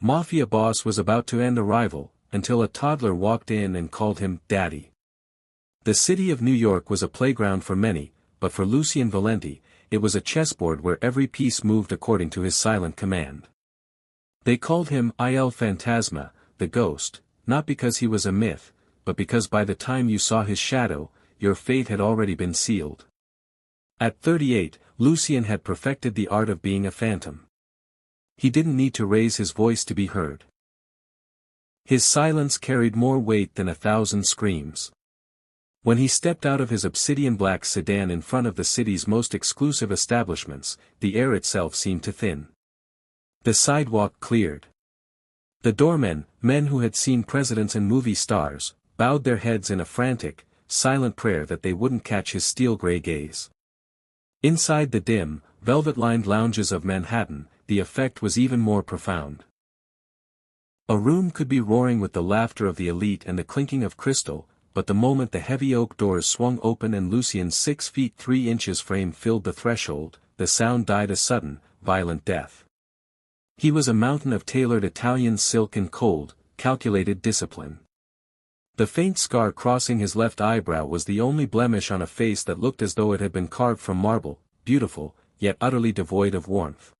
Mafia Boss was about to end a rival, until a toddler walked in and called him Daddy. The city of New York was a playground for many, but for Lucien Valenti, it was a chessboard where every piece moved according to his silent command. They called him Il Fantasma, the ghost, not because he was a myth, but because by the time you saw his shadow, your fate had already been sealed. At 38, Lucien had perfected the art of being a phantom. He didn't need to raise his voice to be heard. His silence carried more weight than 1,000 screams. When he stepped out of his obsidian-black sedan in front of the city's most exclusive establishments, the air itself seemed to thin. The sidewalk cleared. The doormen, men who had seen presidents and movie stars, bowed their heads in a frantic, silent prayer that they wouldn't catch his steel-gray gaze. Inside the dim, velvet-lined lounges of Manhattan, the effect was even more profound. A room could be roaring with the laughter of the elite and the clinking of crystal, but the moment the heavy oak doors swung open and Lucien's 6 feet 3 inches frame filled the threshold, the sound died a sudden, violent death. He was a mountain of tailored Italian silk and cold, calculated discipline. The faint scar crossing his left eyebrow was the only blemish on a face that looked as though it had been carved from marble, beautiful, yet utterly devoid of warmth.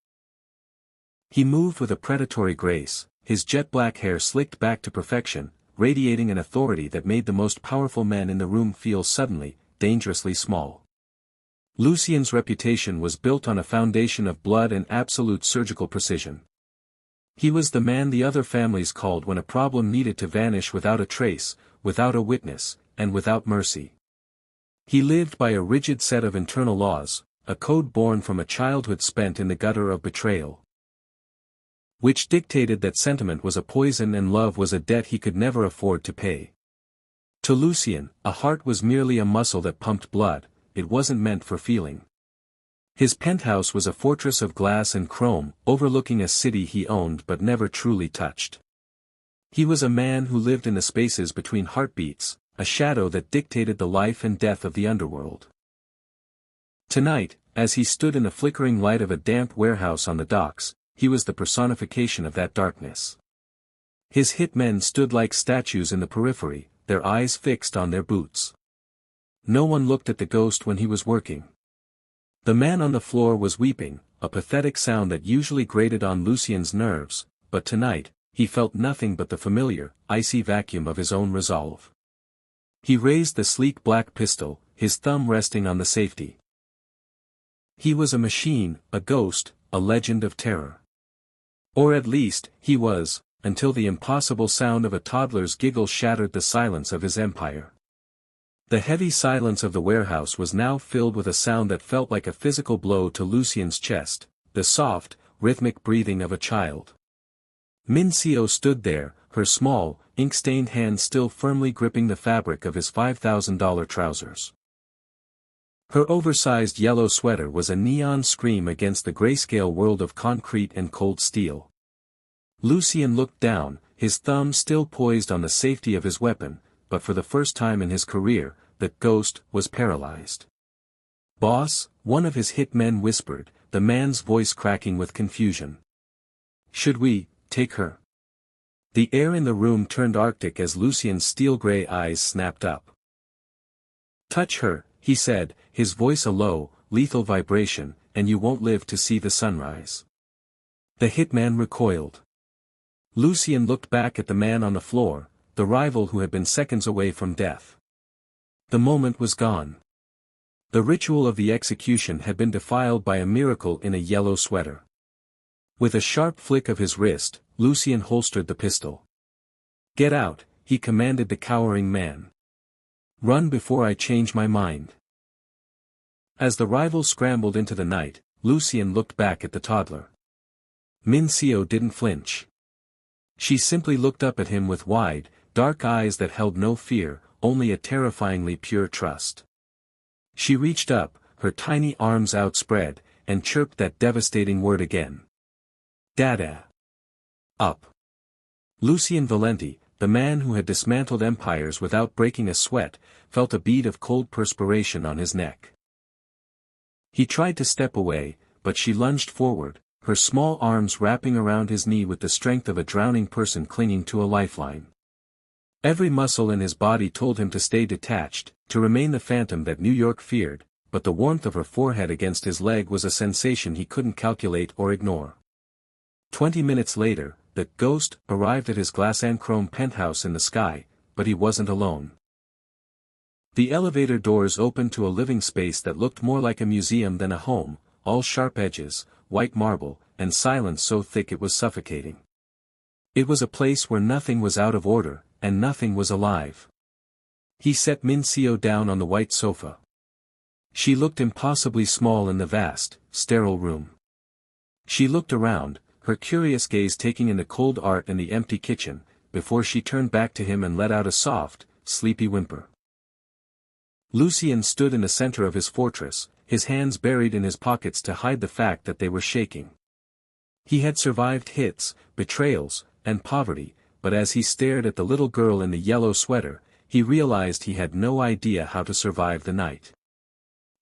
He moved with a predatory grace, his jet-black hair slicked back to perfection, radiating an authority that made the most powerful men in the room feel suddenly, dangerously small. Lucien's reputation was built on a foundation of blood and absolute surgical precision. He was the man the other families called when a problem needed to vanish without a trace, without a witness, and without mercy. He lived by a rigid set of internal laws, a code born from a childhood spent in the gutter of betrayal, which dictated that sentiment was a poison and love was a debt he could never afford to pay. To Lucien, a heart was merely a muscle that pumped blood, it wasn't meant for feeling. His penthouse was a fortress of glass and chrome, overlooking a city he owned but never truly touched. He was a man who lived in the spaces between heartbeats, a shadow that dictated the life and death of the underworld. Tonight, as he stood in the flickering light of a damp warehouse on the docks, he was the personification of that darkness. His hitmen stood like statues in the periphery, their eyes fixed on their boots. No one looked at the ghost when he was working. The man on the floor was weeping, a pathetic sound that usually grated on Lucien's nerves, but tonight, he felt nothing but the familiar, icy vacuum of his own resolve. He raised the sleek black pistol, his thumb resting on the safety. He was a machine, a ghost, a legend of terror. Or at least, he was, until the impossible sound of a toddler's giggle shattered the silence of his empire. The heavy silence of the warehouse was now filled with a sound that felt like a physical blow to Lucien's chest, the soft, rhythmic breathing of a child. Mincio stood there, her small, ink-stained hand still firmly gripping the fabric of his $5,000 trousers. Her oversized yellow sweater was a neon scream against the grayscale world of concrete and cold steel. Lucien looked down, his thumb still poised on the safety of his weapon, but for the first time in his career, the ghost was paralyzed. "Boss," one of his hitmen whispered, the man's voice cracking with confusion. "Should we take her?" The air in the room turned arctic as Lucien's steel-gray eyes snapped up. "Touch her," he said, his voice a low, lethal vibration, "and you won't live to see the sunrise." The hitman recoiled. Lucien looked back at the man on the floor, the rival who had been seconds away from death. The moment was gone. The ritual of the execution had been defiled by a miracle in a yellow sweater. With a sharp flick of his wrist, Lucien holstered the pistol. "Get out," he commanded the cowering man. "Run before I change my mind." As the rival scrambled into the night, Lucien looked back at the toddler. Mincio didn't flinch. She simply looked up at him with wide, dark eyes that held no fear, only a terrifyingly pure trust. She reached up, her tiny arms outspread, and chirped that devastating word again. "Dada." Up. Lucien Valenti, the man who had dismantled empires without breaking a sweat, felt a bead of cold perspiration on his neck. He tried to step away, but she lunged forward, her small arms wrapping around his knee with the strength of a drowning person clinging to a lifeline. Every muscle in his body told him to stay detached, to remain the phantom that New York feared, but the warmth of her forehead against his leg was a sensation he couldn't calculate or ignore. 20 minutes later, the ghost arrived at his glass and chrome penthouse in the sky, but he wasn't alone. The elevator doors opened to a living space that looked more like a museum than a home, all sharp edges, white marble, and silence so thick it was suffocating. It was a place where nothing was out of order, and nothing was alive. He set Min-seo down on the white sofa. She looked impossibly small in the vast, sterile room. She looked around, her curious gaze taking in the cold art and the empty kitchen, before she turned back to him and let out a soft, sleepy whimper. Lucien stood in the center of his fortress, his hands buried in his pockets to hide the fact that they were shaking. He had survived hits, betrayals, and poverty, but as he stared at the little girl in the yellow sweater, he realized he had no idea how to survive the night.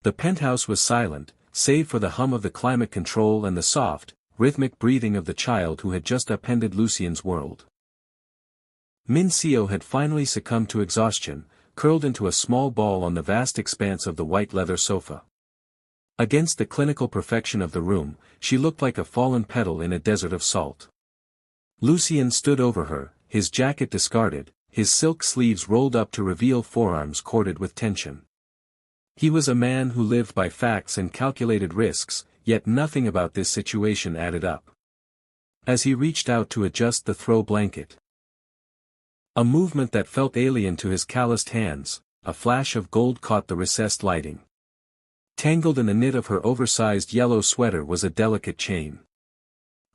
The penthouse was silent, save for the hum of the climate control and the soft, rhythmic breathing of the child who had just upended Lucien's world. Min-seo had finally succumbed to exhaustion, curled into a small ball on the vast expanse of the white leather sofa. Against the clinical perfection of the room, she looked like a fallen petal in a desert of salt. Lucien stood over her, his jacket discarded, his silk sleeves rolled up to reveal forearms corded with tension. He was a man who lived by facts and calculated risks, yet nothing about this situation added up. As he reached out to adjust the throw blanket, a movement that felt alien to his calloused hands, a flash of gold caught the recessed lighting. Tangled in the knit of her oversized yellow sweater was a delicate chain.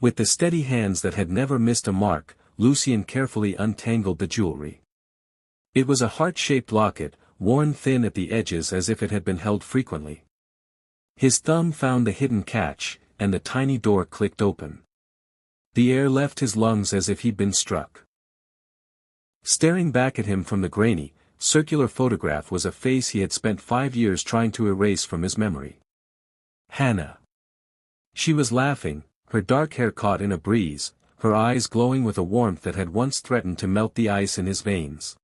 With the steady hands that had never missed a mark, Lucien carefully untangled the jewelry. It was a heart-shaped locket, worn thin at the edges as if it had been held frequently. His thumb found the hidden catch, and the tiny door clicked open. The air left his lungs as if he'd been struck. Staring back at him from the grainy, circular photograph was a face he had spent 5 years trying to erase from his memory. Hannah. She was laughing, her dark hair caught in a breeze, her eyes glowing with a warmth that had once threatened to melt the ice in his veins.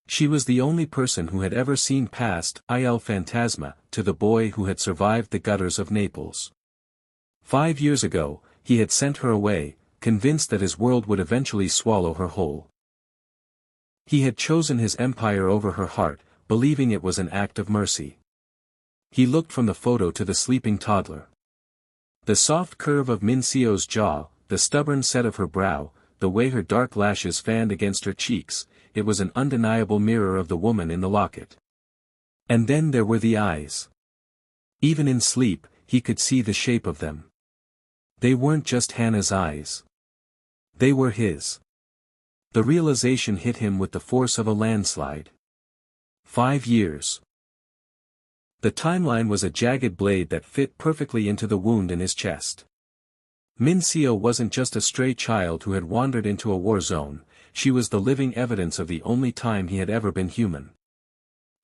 She was the only person who had ever seen past Il Fantasma to the boy who had survived the gutters of Naples. 5 years ago, he had sent her away, convinced that his world would eventually swallow her whole. He had chosen his empire over her heart, believing it was an act of mercy. He looked from the photo to the sleeping toddler. The soft curve of Min-seo's jaw, the stubborn set of her brow, the way her dark lashes fanned against her cheeks, it was an undeniable mirror of the woman in the locket. And then there were the eyes. Even in sleep, he could see the shape of them. They weren't just Hannah's eyes. They were his. The realization hit him with the force of a landslide. 5 years. The timeline was a jagged blade that fit perfectly into the wound in his chest. Min-seo wasn't just a stray child who had wandered into a war zone, she was the living evidence of the only time he had ever been human.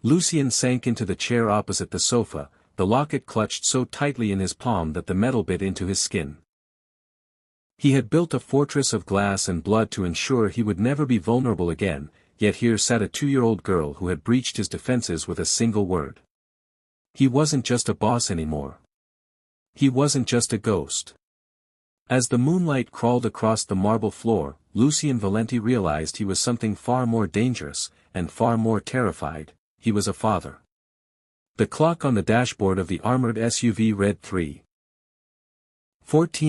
Lucien sank into the chair opposite the sofa, the locket clutched so tightly in his palm that the metal bit into his skin. He had built a fortress of glass and blood to ensure he would never be vulnerable again, yet here sat a 2-year-old girl who had breached his defenses with a single word. He wasn't just a boss anymore. He wasn't just a ghost. As the moonlight crawled across the marble floor, Lucien Valenti realized he was something far more dangerous, and far more terrified. He was a father. The clock on the dashboard of the armored SUV read 3:14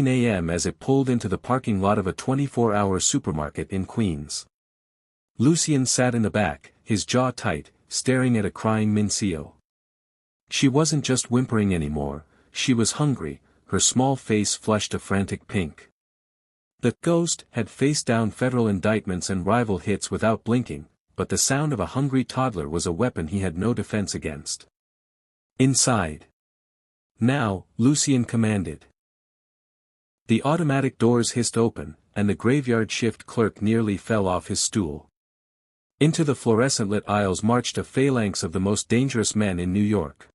a.m. as it pulled into the parking lot of a 24-hour supermarket in Queens. Lucien sat in the back, his jaw tight, staring at a crying Min-seo. She wasn't just whimpering anymore, she was hungry, her small face flushed a frantic pink. The ghost had faced down federal indictments and rival hits without blinking, but the sound of a hungry toddler was a weapon he had no defense against. Inside. Now, Lucien commanded. The automatic doors hissed open, and the graveyard shift clerk nearly fell off his stool. Into the fluorescent-lit aisles marched a phalanx of the most dangerous men in New York.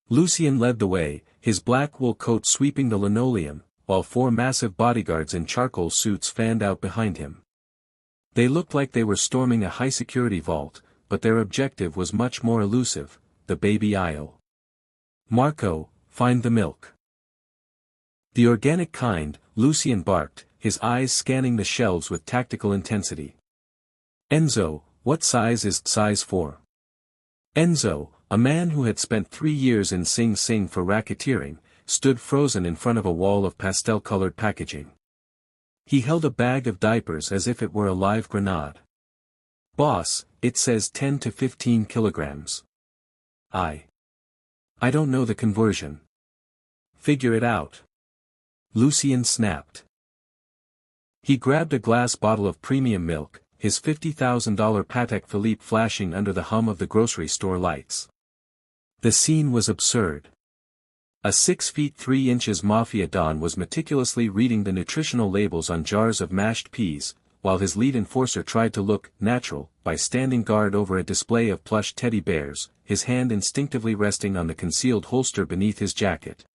Lucien led the way, his black wool coat sweeping the linoleum, while 4 massive bodyguards in charcoal suits fanned out behind him. They looked like they were storming a high-security vault, but their objective was much more elusive: the baby aisle. "Marco, find the milk." "The organic kind," Lucien barked, his eyes scanning the shelves with tactical intensity. "Enzo, what size is size 4? Enzo, a man who had spent 3 years in Sing Sing for racketeering, stood frozen in front of a wall of pastel-colored packaging. He held a bag of diapers as if it were a live grenade. "Boss, it says 10 to 15 kilograms. I don't know the conversion." "Figure it out." Lucien snapped. He grabbed a glass bottle of premium milk, his $50,000 Patek Philippe flashing under the hum of the grocery store lights. The scene was absurd. A 6 feet 3 inches Mafia Don was meticulously reading the nutritional labels on jars of mashed peas, while his lead enforcer tried to look natural by standing guard over a display of plush teddy bears, his hand instinctively resting on the concealed holster beneath his jacket.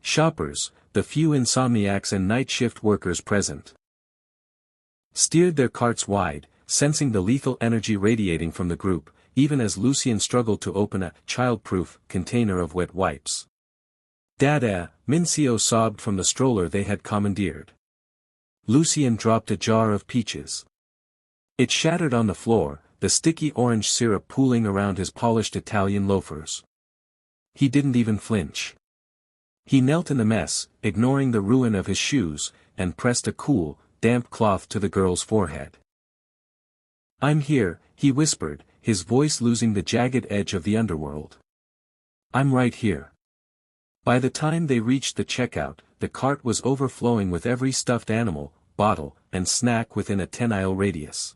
Shoppers, the few insomniacs and night shift workers present, steered their carts wide, sensing the lethal energy radiating from the group, even as Lucien struggled to open a child-proof container of wet wipes. "Dada," Mincio sobbed from the stroller they had commandeered. Lucien dropped a jar of peaches. It shattered on the floor, the sticky orange syrup pooling around his polished Italian loafers. He didn't even flinch. He knelt in the mess, ignoring the ruin of his shoes, and pressed a cool, damp cloth to the girl's forehead. "I'm here," he whispered, his voice losing the jagged edge of the underworld. "I'm right here." By the time they reached the checkout, the cart was overflowing with every stuffed animal, bottle, and snack within a 10-aisle radius.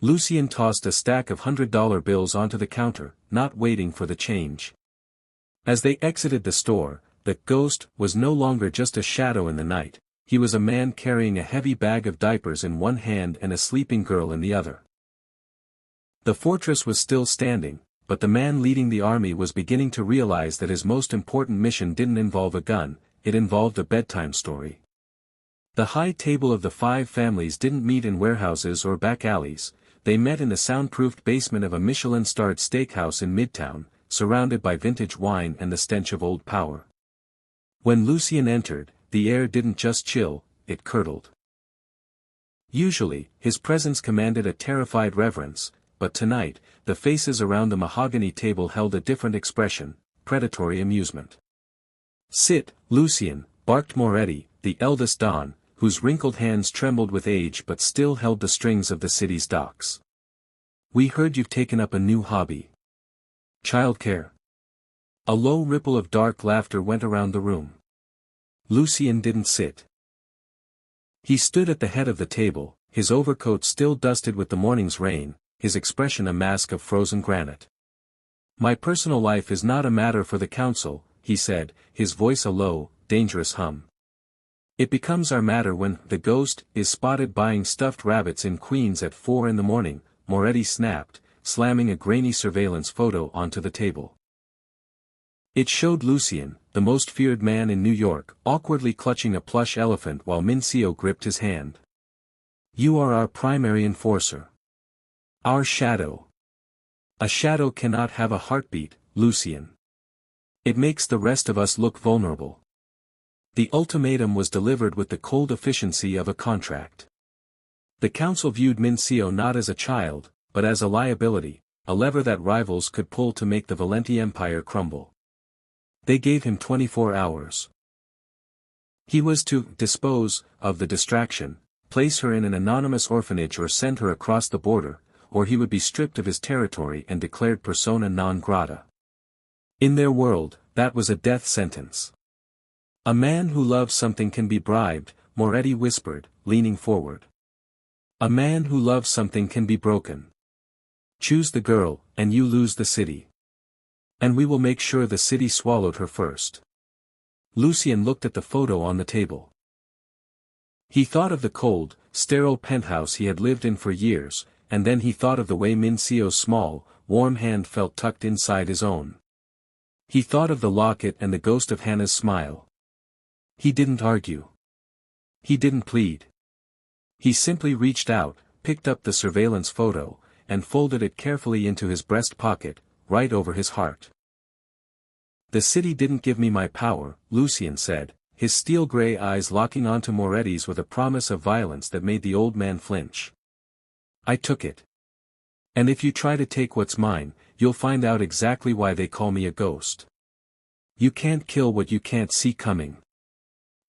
Lucien tossed a stack of $100 bills onto the counter, not waiting for the change. As they exited the store, the ghost was no longer just a shadow in the night, he was a man carrying a heavy bag of diapers in one hand and a sleeping girl in the other. The fortress was still standing, but the man leading the army was beginning to realize that his most important mission didn't involve a gun, it involved a bedtime story. The high table of the 5 families didn't meet in warehouses or back alleys, they met in the soundproofed basement of a Michelin-starred steakhouse in Midtown, surrounded by vintage wine and the stench of old power. When Lucien entered, the air didn't just chill, it curdled. Usually, his presence commanded a terrified reverence, but tonight, the faces around the mahogany table held a different expression: predatory amusement. "Sit, Lucien," barked Moretti, the eldest Don, whose wrinkled hands trembled with age but still held the strings of the city's docks. "We heard you've taken up a new hobby. Childcare." A low ripple of dark laughter went around the room. Lucien didn't sit. He stood at the head of the table, his overcoat still dusted with the morning's rain, his expression a mask of frozen granite. "My personal life is not a matter for the council," he said, his voice a low, dangerous hum. "It becomes our matter when the ghost is spotted buying stuffed rabbits in Queens at 4 in the morning, Moretti snapped, slamming a grainy surveillance photo onto the table. It showed Lucien, the most feared man in New York, awkwardly clutching a plush elephant while Mincio gripped his hand. "You are our primary enforcer. Our shadow." "A shadow cannot have a heartbeat, Lucien. It makes the rest of us look vulnerable." The ultimatum was delivered with the cold efficiency of a contract. The council viewed Mincio not as a child, but as a liability, a lever that rivals could pull to make the Valenti Empire crumble. They gave him 24 hours. He was to dispose of the distraction, place her in an anonymous orphanage or send her across the border, or he would be stripped of his territory and declared persona non grata. In their world, that was a death sentence. "A man who loves something can be bribed," Moretti whispered, leaning forward. "A man who loves something can be broken. Choose the girl, and you lose the city. And we will make sure the city swallowed her first." Lucien looked at the photo on the table. He thought of the cold, sterile penthouse he had lived in for years, and then he thought of the way Mincio's small, warm hand felt tucked inside his own. He thought of the locket and the ghost of Hannah's smile. He didn't argue. He didn't plead. He simply reached out, picked up the surveillance photo, and folded it carefully into his breast pocket, right over his heart. "The city didn't give me my power," Lucien said, his steel-gray eyes locking onto Moretti's with a promise of violence that made the old man flinch. "I took it. And if you try to take what's mine, you'll find out exactly why they call me a ghost. You can't kill what you can't see coming."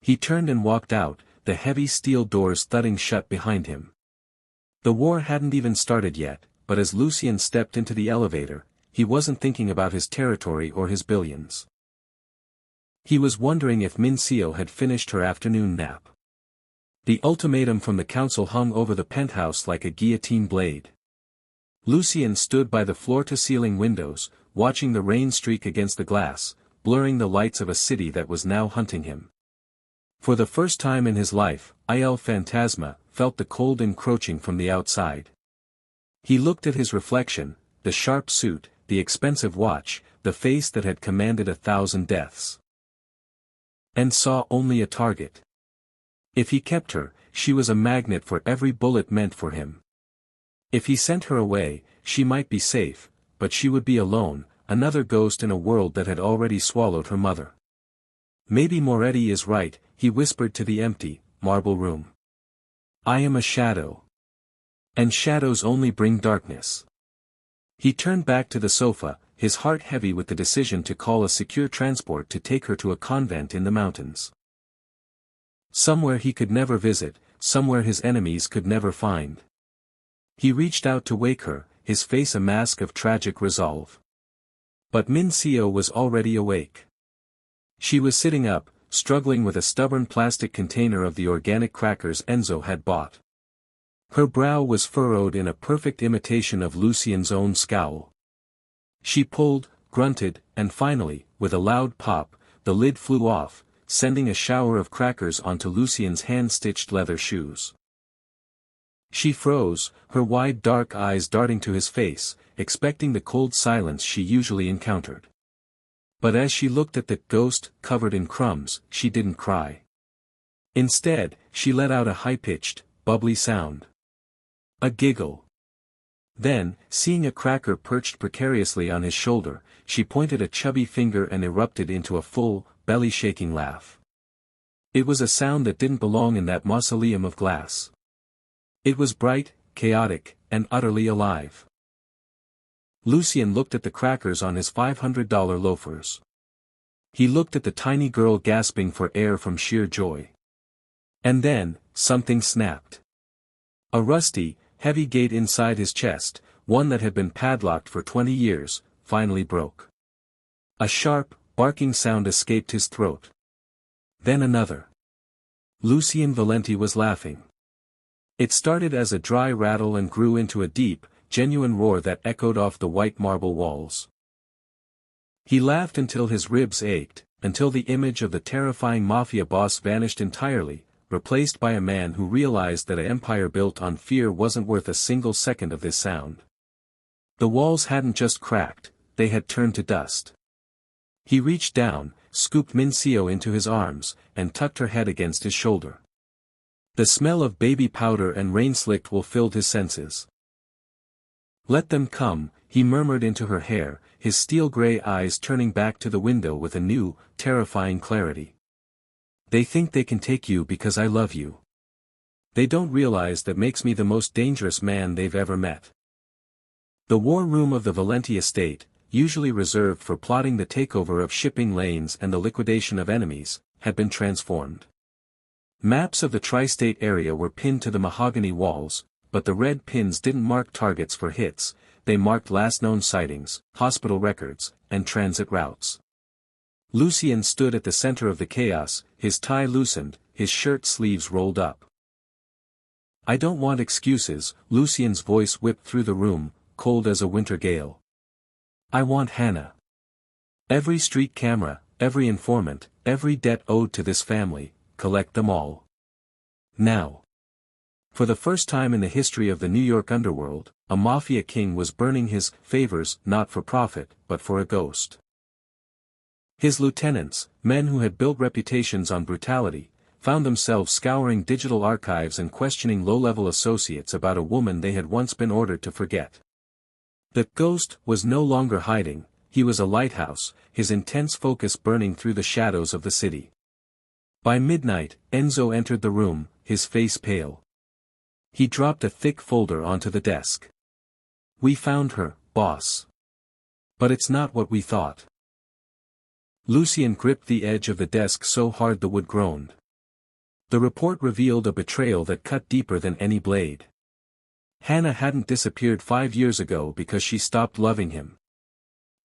He turned and walked out, the heavy steel doors thudding shut behind him. The war hadn't even started yet, but as Lucien stepped into the elevator, he wasn't thinking about his territory or his billions. He was wondering if Mincio had finished her afternoon nap. The ultimatum from the council hung over the penthouse like a guillotine blade. Lucien stood by the floor-to-ceiling windows, watching the rain streak against the glass, blurring the lights of a city that was now hunting him. For the first time in his life, Il Fantasma felt the cold encroaching from the outside. He looked at his reflection, the sharp suit, the expensive watch, the face that had commanded 1,000 deaths. And saw only a target. If he kept her, she was a magnet for every bullet meant for him. If he sent her away, she might be safe, but she would be alone, another ghost in a world that had already swallowed her mother. "Maybe Moretti is right," he whispered to the empty, marble room. "I am a shadow. And shadows only bring darkness." He turned back to the sofa, his heart heavy with the decision to call a secure transport to take her to a convent in the mountains. Somewhere he could never visit, somewhere his enemies could never find. He reached out to wake her, his face a mask of tragic resolve. But Mincio was already awake. She was sitting up, struggling with a stubborn plastic container of the organic crackers Enzo had bought. Her brow was furrowed in a perfect imitation of Lucien's own scowl. She pulled, grunted, and finally, with a loud pop, the lid flew off, sending a shower of crackers onto Lucien's hand-stitched leather shoes. She froze, her wide dark eyes darting to his face, expecting the cold silence she usually encountered. But as she looked at the ghost, covered in crumbs, she didn't cry. Instead, she let out a high-pitched, bubbly sound. A giggle. Then, seeing a cracker perched precariously on his shoulder, she pointed a chubby finger and erupted into a full, belly-shaking laugh. It was a sound that didn't belong in that mausoleum of glass. It was bright, chaotic, and utterly alive. Lucien looked at the crackers on his $500 loafers. He looked at the tiny girl gasping for air from sheer joy. And then, something snapped. A rusty, heavy gate inside his chest, one that had been padlocked for 20 years, finally broke. A sharp, barking sound escaped his throat. Then another. Lucien Valenti was laughing. It started as a dry rattle and grew into a deep, genuine roar that echoed off the white marble walls. He laughed until his ribs ached, until the image of the terrifying Mafia Boss vanished entirely, replaced by a man who realized that an empire built on fear wasn't worth a single second of this sound. The walls hadn't just cracked, they had turned to dust. He reached down, scooped Mincio into his arms, and tucked her head against his shoulder. The smell of baby powder and rain-slicked wool filled his senses. "Let them come," he murmured into her hair, his steel-gray eyes turning back to the window with a new, terrifying clarity. "They think they can take you because I love you. They don't realize that makes me the most dangerous man they've ever met." The war room of the Valenti estate, usually reserved for plotting the takeover of shipping lanes and the liquidation of enemies, had been transformed. Maps of the tri-state area were pinned to the mahogany walls, but the red pins didn't mark targets for hits, they marked last-known sightings, hospital records, and transit routes. Lucien stood at the center of the chaos, his tie loosened, his shirt sleeves rolled up. "I don't want excuses," Lucien's voice whipped through the room, cold as a winter gale. "I want Hannah. Every street camera, every informant, every debt owed to this family, collect them all. Now." For the first time in the history of the New York underworld, a mafia king was burning his favors not for profit, but for a ghost. His lieutenants, men who had built reputations on brutality, found themselves scouring digital archives and questioning low-level associates about a woman they had once been ordered to forget. The ghost was no longer hiding, he was a lighthouse, his intense focus burning through the shadows of the city. By midnight, Enzo entered the room, his face pale. He dropped a thick folder onto the desk. "We found her, boss. But it's not what we thought." Lucien gripped the edge of the desk so hard the wood groaned. The report revealed a betrayal that cut deeper than any blade. Hannah hadn't disappeared 5 years ago because she stopped loving him.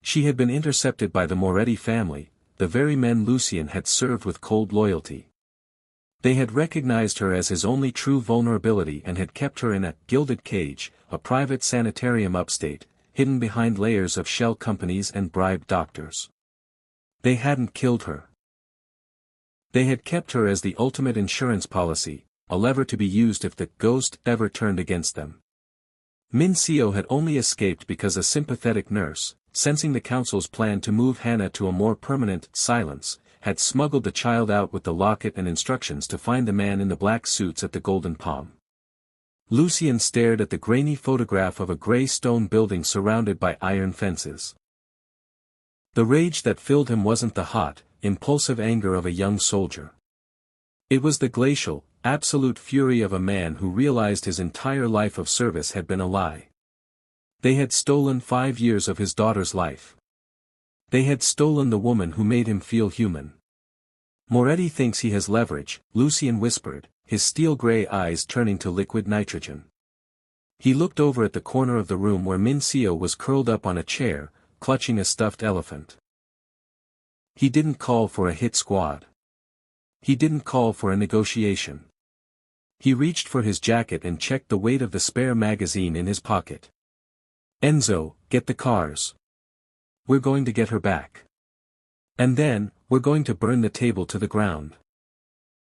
She had been intercepted by the Moretti family, the very men Lucien had served with cold loyalty. They had recognized her as his only true vulnerability and had kept her in a gilded cage, a private sanitarium upstate, hidden behind layers of shell companies and bribed doctors. They hadn't killed her. They had kept her as the ultimate insurance policy, a lever to be used if the ghost ever turned against them. Mincio had only escaped because a sympathetic nurse, sensing the council's plan to move Hannah to a more permanent silence, had smuggled the child out with the locket and instructions to find the man in the black suits at the Golden Palm. Lucien stared at the grainy photograph of a gray stone building surrounded by iron fences. The rage that filled him wasn't the hot, impulsive anger of a young soldier. It was the glacial, absolute fury of a man who realized his entire life of service had been a lie. They had stolen 5 years of his daughter's life. They had stolen the woman who made him feel human. "Moretti thinks he has leverage," Lucien whispered, his steel-gray eyes turning to liquid nitrogen. He looked over at the corner of the room where Mincio was curled up on a chair, clutching a stuffed elephant. He didn't call for a hit squad. He didn't call for a negotiation. He reached for his jacket and checked the weight of the spare magazine in his pocket. "Enzo, get the cars. We're going to get her back. And then, we're going to burn the table to the ground."